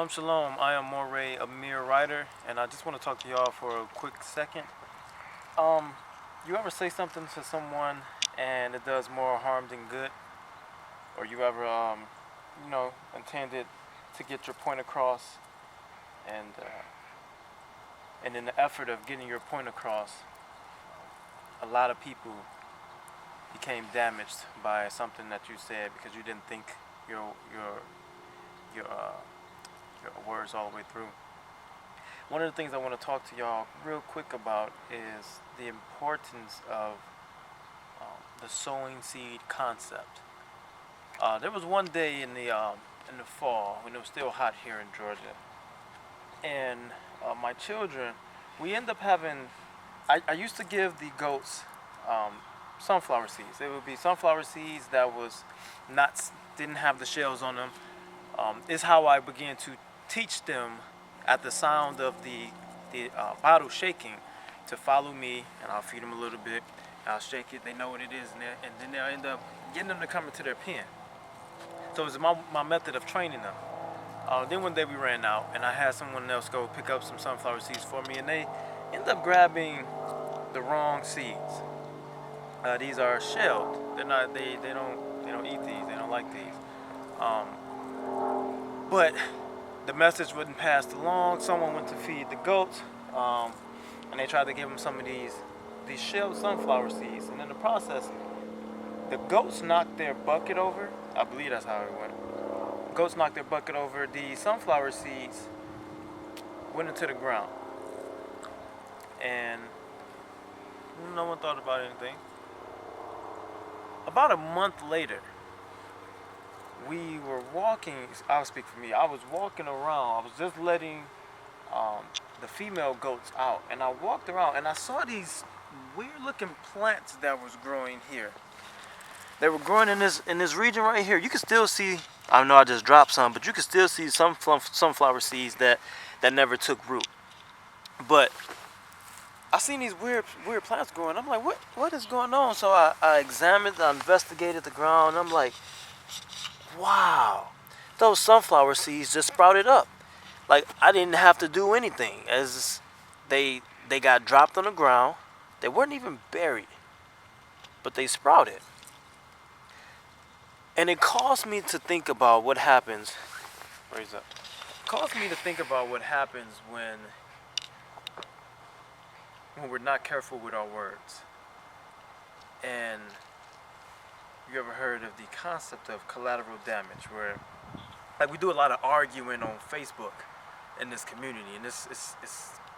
Shalom, shalom. I am Moray Amir Ryder, and I just want to talk to y'all for a quick second. You ever say something to someone and it does more harm than good? Or you ever, intended to get your point across, and in the effort of getting your point across, a lot of people became damaged by something that you said because you didn't think your words all the way through. One of the things I want to talk to y'all real quick about is the importance of the sowing seed concept. There was one day in the fall when it was still hot here in Georgia, and my children, we end up having. I used to give the goats sunflower seeds. It would be sunflower seeds that didn't have the shells on them. Is how I began to teach them at the sound of the bottle shaking to follow me, and I'll feed them a little bit. I'll shake it. They know what it is, and then they'll end up getting them to come into their pen. So it was my method of training them. Then one day we ran out, and I had someone else go pick up some sunflower seeds for me, and they ended up grabbing the wrong seeds. These are shelled. They're not. They don't eat these. They don't like these. But the message wasn't passed along. Someone went to feed the goats, and they tried to give them some of these shelled sunflower seeds. And in the process, the goats knocked their bucket over. I believe that's how it went. Goats knocked their bucket over. The sunflower seeds went into the ground, and no one thought about anything. About a month later, we were walking. I'll speak for me. I was walking around. I was just letting the female goats out, and I walked around and I saw these weird-looking plants that was growing here. They were growing in this region right here. You can still see. I know I just dropped some, but you can still see some sunflower seeds that never took root. But I seen these weird plants growing. I'm like, what is going on? So I examined, I investigated the ground. I'm like, wow, those sunflower seeds just sprouted up. Like, I didn't have to do anything. As they got dropped on the ground. They weren't even buried, but they sprouted. And it caused me to think about what happens. Raise up. It caused me to think about what happens when we're not careful with our words. And you ever heard of the concept of collateral damage, where like we do a lot of arguing on Facebook in this community, and it's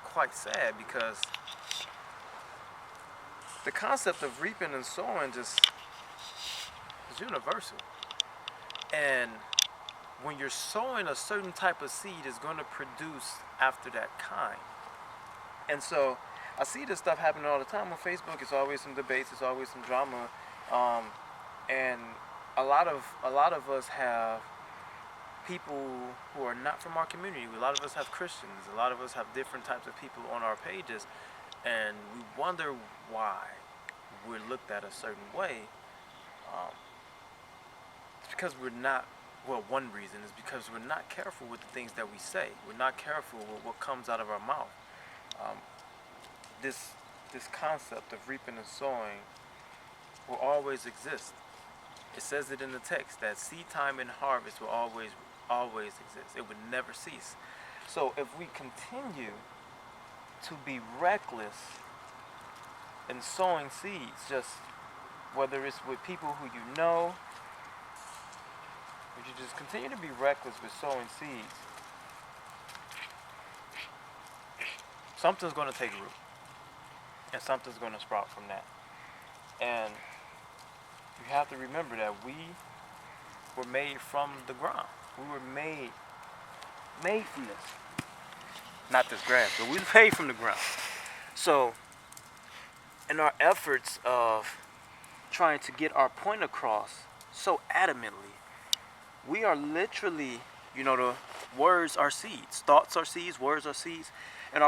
quite sad because the concept of reaping and sowing just is universal. And when you're sowing a certain type of seed, is going to produce after that kind. And so I see this stuff happening all the time on Facebook. It's always some debates. It's always some drama. And a lot of us have people who are not from our community. A lot of us have Christians. A lot of us have different types of people on our pages, and we wonder why we're looked at a certain way. It's because we're not. Well, one reason is because we're not careful with the things that we say. We're not careful with what comes out of our mouth. This concept of reaping and sowing will always exist. It says it in the text that seed time and harvest will always exist. It would never cease. So if we continue to be reckless in sowing seeds, just whether it's with people who you know, if you just continue to be reckless with sowing seeds, something's going to take root, and something's going to sprout from that. And you have to remember that we were made from the ground. We were made from this. Not this grass, but we were made from the ground. So, in our efforts of trying to get our point across so adamantly, we are literally, the words are seeds. Thoughts are seeds, words are seeds. And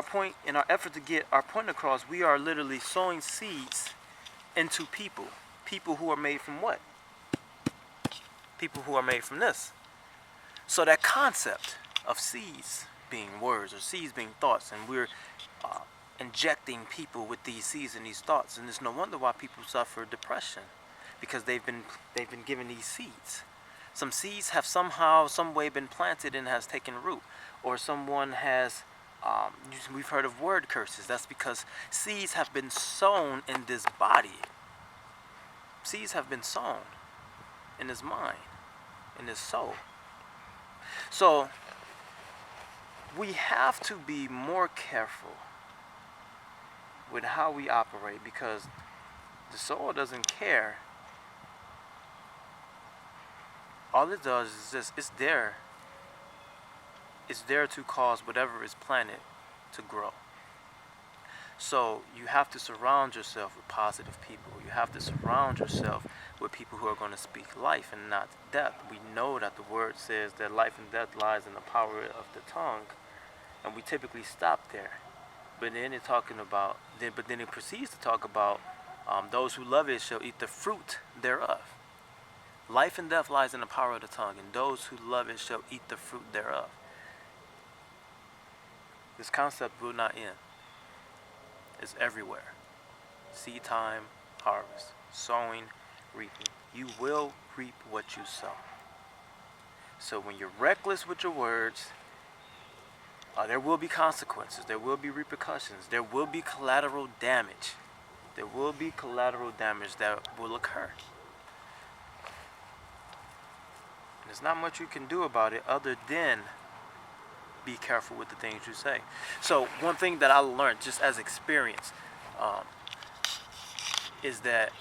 in our effort to get our point across, we are literally sowing seeds into people. People who are made from what? People who are made from this. So that concept, of seeds being words, or seeds being thoughts, and we're uh, injecting people with these seeds and these thoughts, and it's no wonder why people suffer depression, because they've been given these seeds. Some seeds have somehow, some way been planted and has taken root, or someone has. We've heard of word curses. That's because seeds have been sown in this body. Seeds have been sown in his mind, in his soul. So we have to be more careful with how we operate, because the soul doesn't care. All it does is just, it's there. It's there to cause whatever is planted to grow. So you have to surround yourself with positive people. You have to surround yourself with people who are going to speak life and not death. We know that the word says that life and death lies in the power of the tongue, and we typically stop there. But then it proceeds to talk about those who love it shall eat the fruit thereof. Life and death lies in the power of the tongue, and those who love it shall eat the fruit thereof. This concept will not end. It's everywhere. Seed time, harvest, sowing, reaping. You will reap what you sow. So when you're reckless with your words, there will be consequences. There will be repercussions. There will be collateral damage. There will be collateral damage that will occur. There's not much you can do about it other than be careful with the things you say. So one thing that I learned just as experience is that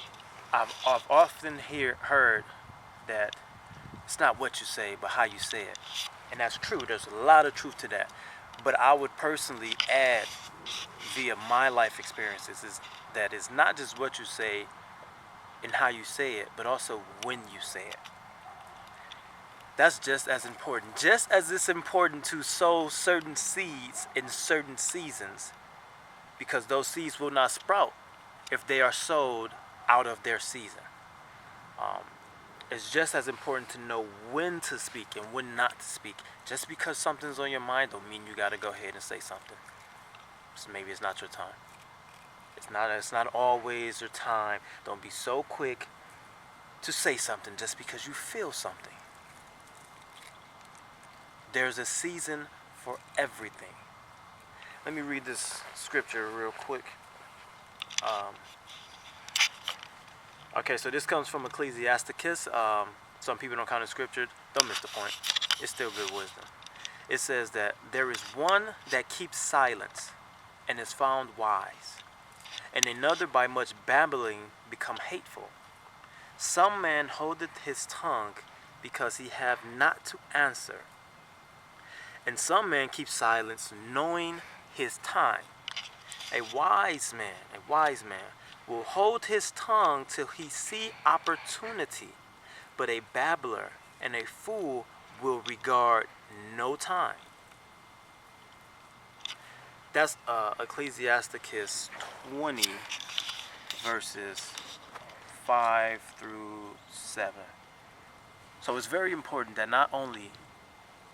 I've often heard that it's not what you say, but how you say it. And that's true. There's a lot of truth to that. But I would personally add, via my life experiences, is that it's not just what you say and how you say it, but also when you say it. That's just as important. Just as it's important to sow certain seeds in certain seasons, because those seeds will not sprout if they are sowed out of their season. It's just as important to know when to speak and when not to speak. Just because something's on your mind don't mean you got to go ahead and say something. So maybe it's not your time. It's not always your time. Don't be so quick to say something just because you feel something. There's a season for everything. Let me read this scripture real quick. Okay, so this comes from Ecclesiasticus. Some people don't count in scripture. Don't miss the point. It's still good wisdom. It says that there is one that keeps silence and is found wise, and another by much babbling become hateful. Some man holdeth his tongue because he have not to answer, and some man keeps silence knowing his time. A wise man will hold his tongue till he see opportunity, but a babbler and a fool will regard no time. That's Ecclesiasticus 20, verses 5 through 7. So it's very important that not only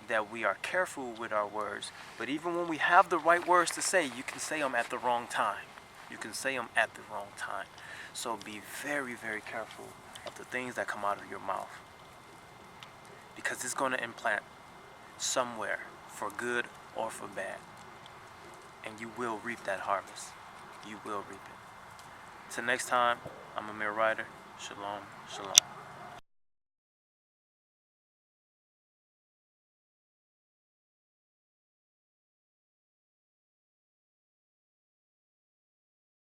that we are careful with our words, but even when we have the right words to say, you can say them at the wrong time. You can say them at the wrong time. So be very, very careful of the things that come out of your mouth, because it's going to implant somewhere for good or for bad. And you will reap that harvest. You will reap it. Till next time, I'm Amir Ryder. Shalom, shalom.